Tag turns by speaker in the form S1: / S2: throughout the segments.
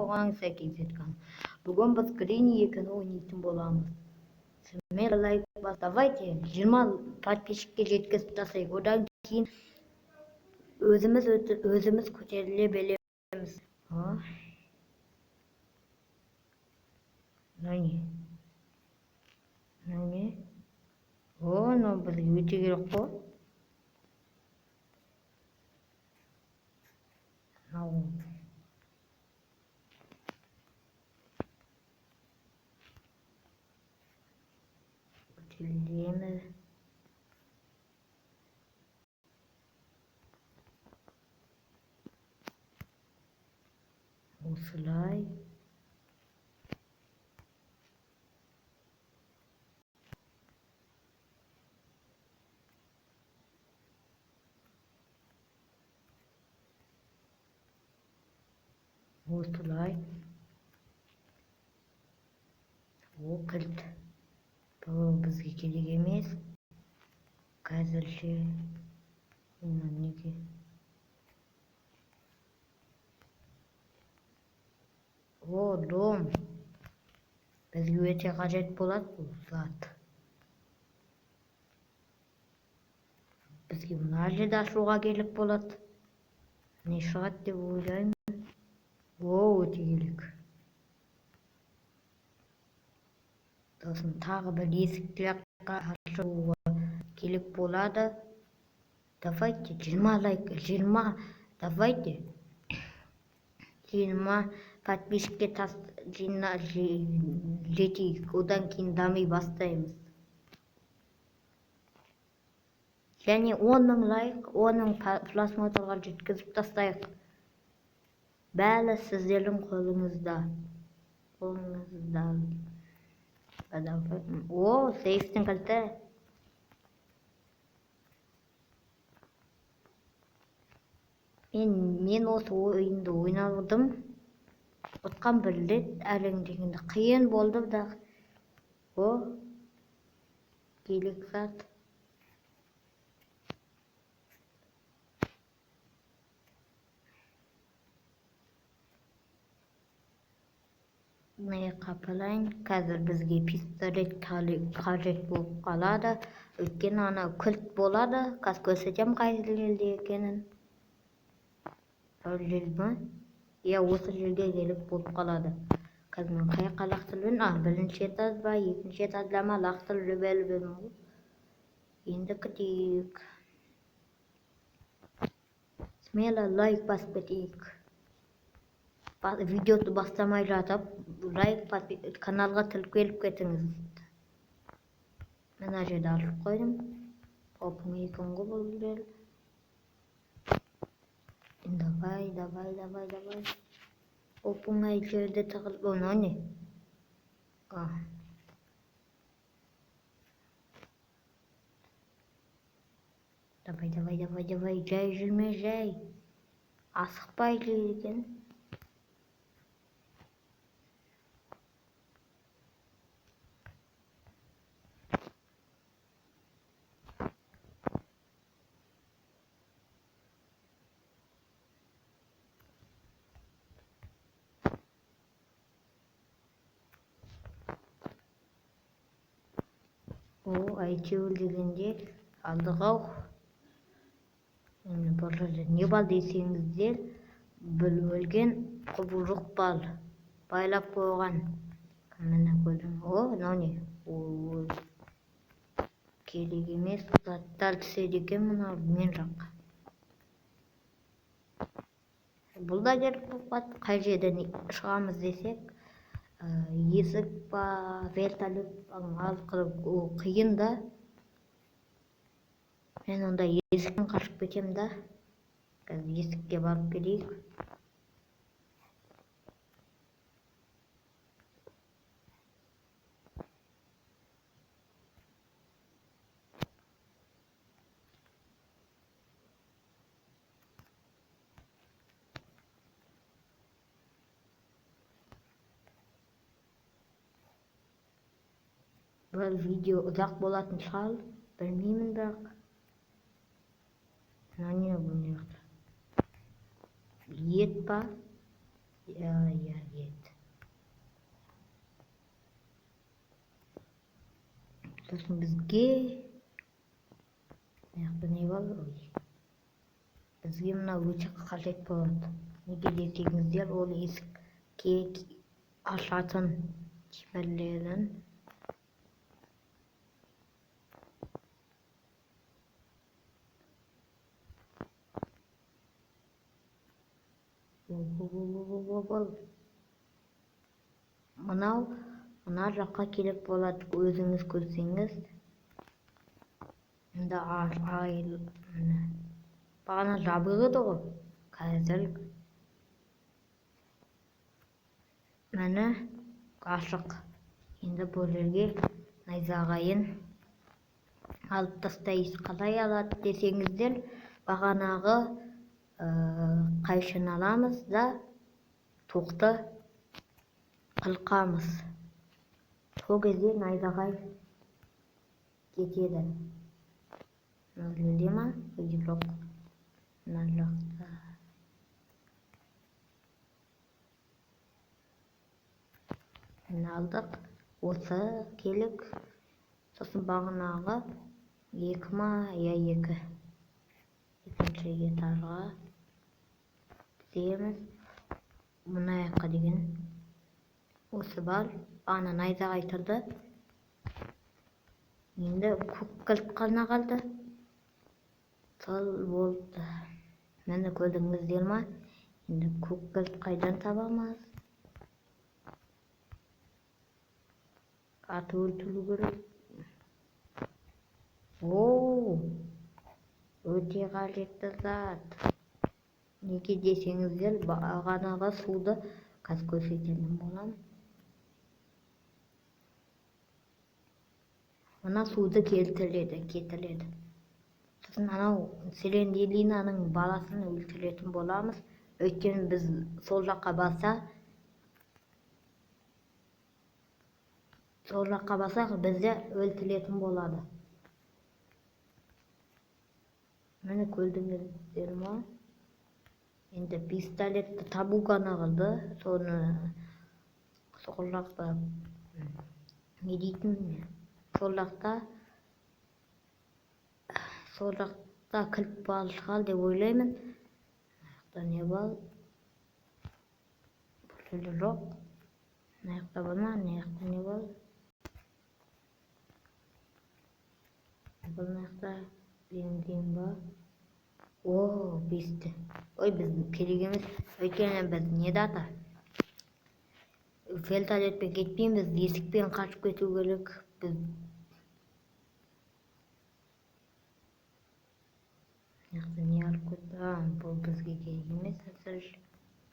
S1: болғаныңызға кездескім. Бүгін біз Гринни 2-ні ойнайтын боламыз. Смело лайк бас. Давайте 20 подписчикке жеткізіп тастайық. Одан кейін өзіміз көтеріле білеміз. Не? Но бізге өте керек қой. Көтерілеміз. Осылай. Осылай. О, кілт. Бұл бізге керек емес. Қазірше. Неге? О, дом. Бізге өте қажет болады бұл зат. Бізге мына жерде ашуға келіп болады. Не шығады деп ойлаймын. Өте керек. Сосын тағы бір есікті ашуға келіп болады. Давайте 20 лайк, 20, давайте 20 подписчикке жетейік, одан кейін дами бастаймыз. Және 10 лайк, 10 просмотрға жеткізіп тастайық. Бәрі сіздердің қолыңызда. Сейфтің кілті. Мен осы ойынды ойнадым. Отқан бір рет әлемдегенде қиын болды да. Керек зат. Не қапалайын, қазір бізге пистолет қажет болып қалады. Өйткені ана кілт болады. Қазір көрсетем қай жерде екенін. Бұл жер ме? Осы жерге келіп болып қалады. Қазір мен қай лақтырып жүрмін? Бірінші этаж ба, екінші этажда ма лақтырып жүрмін ғой. Енді күтейік. Смело лайк басып кетейік. Видеоны бастамай жатып, лайк каналға тіркеліп кетіңіз. Мына жерде ашып қойдым. Опын екен ғой бұл жер. Давай. Опыңай жерде тығылып. Оны не? Давай, жай жүрме, жай. Асықпай жүрген. Әйтеуір дегенде алдық ау. Бұл жерде не бар десеңіздер, өлген құбылжық бар. Байлап қойған. Міне көрдім. Мынау не? Керек емес. Заттар түседі екен мынау мен жаққа. Бұл да керек болып қай жерден шығамыз десек. Есік ба, вертолет алып қиын да. Мен онда есіктен қашып кетем да. Есікке барып келейік. Бұл видео ұзақ болатын шығар, білмеймін бірақ. Не бұл не? Ет па? сосын бізге мына не бар, бізге мына өте қажет болады. Неге десеңіздер, ол есікке ашатын шперлерін мына жаққа керек болады, өзіңіз көрсеңіз. Енді бағана жабық еді ғой, қазір міне ашық. Енді бұл жерге найзағайын алып тастайсыз. Қалай алады десеңіздер, бағанағы қайшыны аламыз да тоқты қылқамыз. Сол кезде найзағай кетеді. Нөлде ма? Жоқ. Мына жақта. Міне алдық. Осы келік. Сосын бағанағы 2 ма? Я 2. Екінші этажға тіземіз. Мына жаққа деген осы бар. Бағана найзағай тұрды. Енді көк кілт қана қалды. Сол болды. Мені көрдіңіздер ма? Енді көк кілт қайдан табамыз? Аты өлтіру керек. Өте қажетті зат. Неге десеңіздер, бағанағы суды қазір көрсететін боламын. Мына суды кетіреді. Сосын анау Селенделинаның баласын өлтіретін боламыз. Өйткені біз сол жаққа басақ, бізді өлтіретін болады. Мені көрдіңіздер ма? Енді пистолетті табу ғана қалды. Соны сол жақта не дейтін? Сол жақта кілт бар шығар деп ойлаймын. Мына жақта не бар? Бұл жерде жоқ. Мына жақта бар ма? Мына жақта не бар? Мына жақта бензин бар. Бесті. Біздің керек емес. Өйткені біз не дата? Вертолетпен кетпейміз, есікпен қашып кету керек. Біз не алып кетті? Бұл бізге керек емес.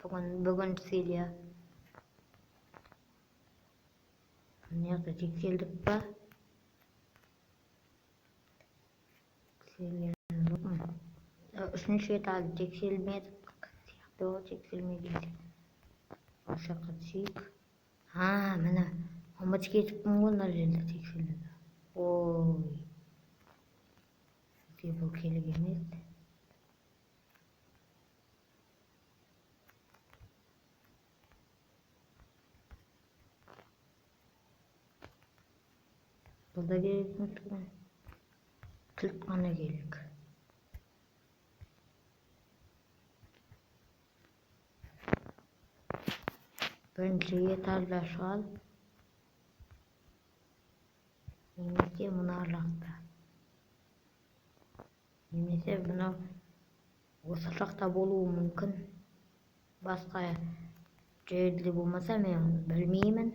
S1: Бүгін серия. Мына жақта тексердік па? Үшінші этажды тексермедік. Тексермедік. Осы жаққа түсейік. Міне ұмытып кетіппін ғой, мына жерде тексерді. Бізге бұл керек емес. Бұлда керек емес. Кілт қана керек. Бірінші этажда шығар. Немесе мына жақта. Немесе мынау осы жақта болуы мүмкін. Басқа жерде болмаса, мен білмеймін.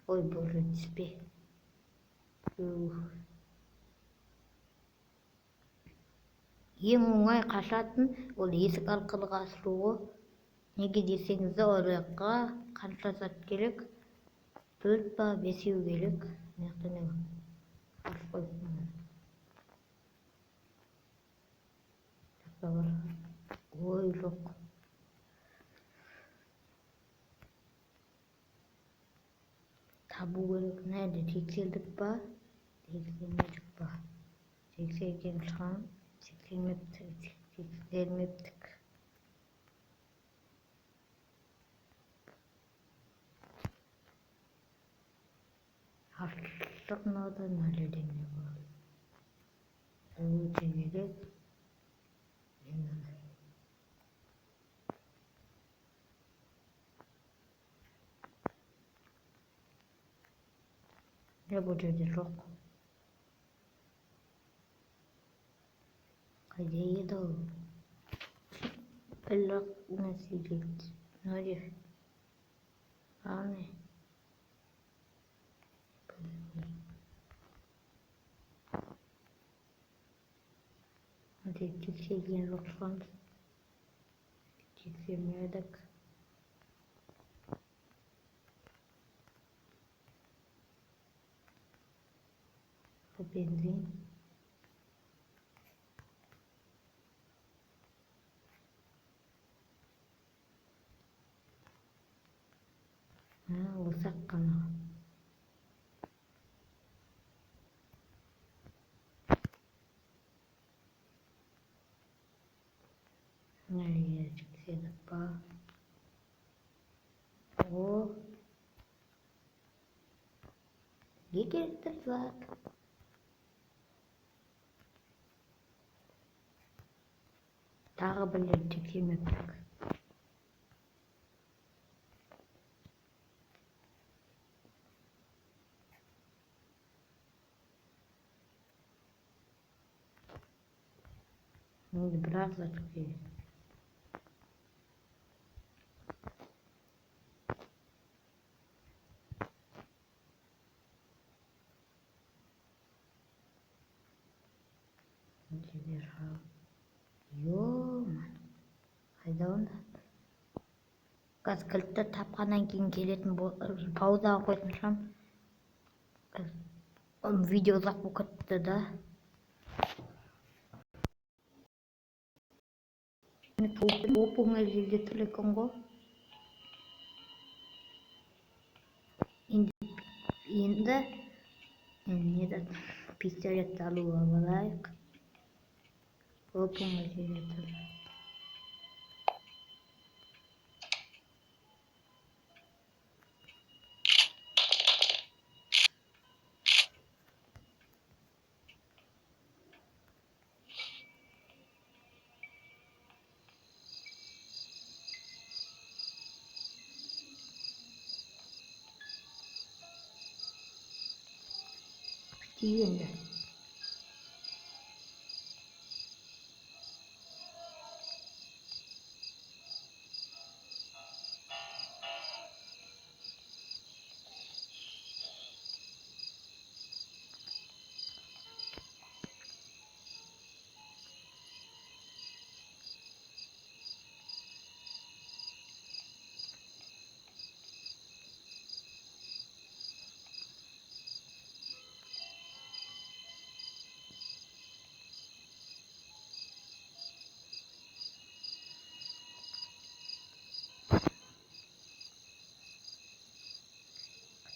S1: Бұл жетіспе. Ең оңай қашатын ол есік арқылы қашуы. Неге десеңіздер, ол жаққа қанша зат керек? 4 па 5 керек. Мына жақта не бар? Жоқ. Табу керек. Nerede? Tексердік па? Тексермедік па? Тексерген шығам. Тексермептік. торнадо наледение бар. Өте керек. бұл жерде жоқ. Қайда еді ол? Бірақ нәрсе жетті. Мына жер. Ане. Тексерген жоқпыз. Тексермедік. Бензин. Осақ қана. Nereye çıksaydık ba? O. Getirdik zaten. Тағы біреулер тексермеппік. Енді бірақ зат керек. Йо-ман. Қайда онда? Қазір кілтті тапқаннан кейін келетін паузаға қоятын шығармын. Видео ұзақ болып кетті да. Оп-оңай жерде тұр екен ғой. Енді пистолетті алуға барайық. Оп-оңай жерде тұр. Тигенде.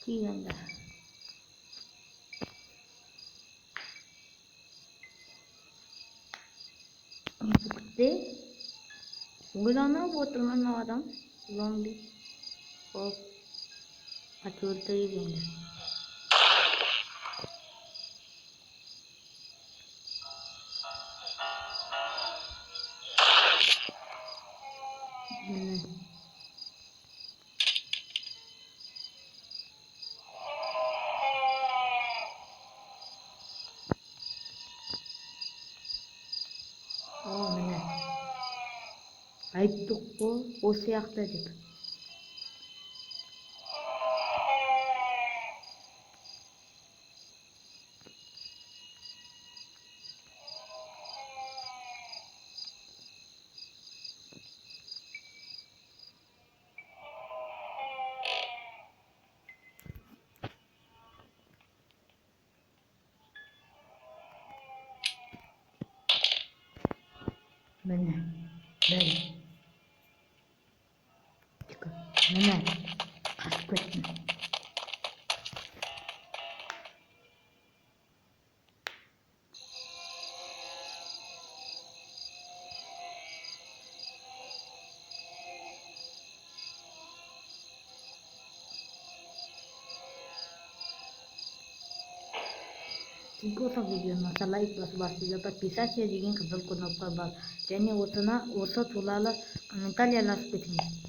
S1: Тигенде. Букте. Ойланып отырмын адам. Зомби. Оп. Атылды енді. Міне. Айттық қой, осы сияқты деп. Міне. Бәл. Міне. Қашып кеттім. сізге осы видео ұнаса лайк басып астына подписаться деген қызыл кнопка бар және осы туралы комментарий жазып кетіңіз.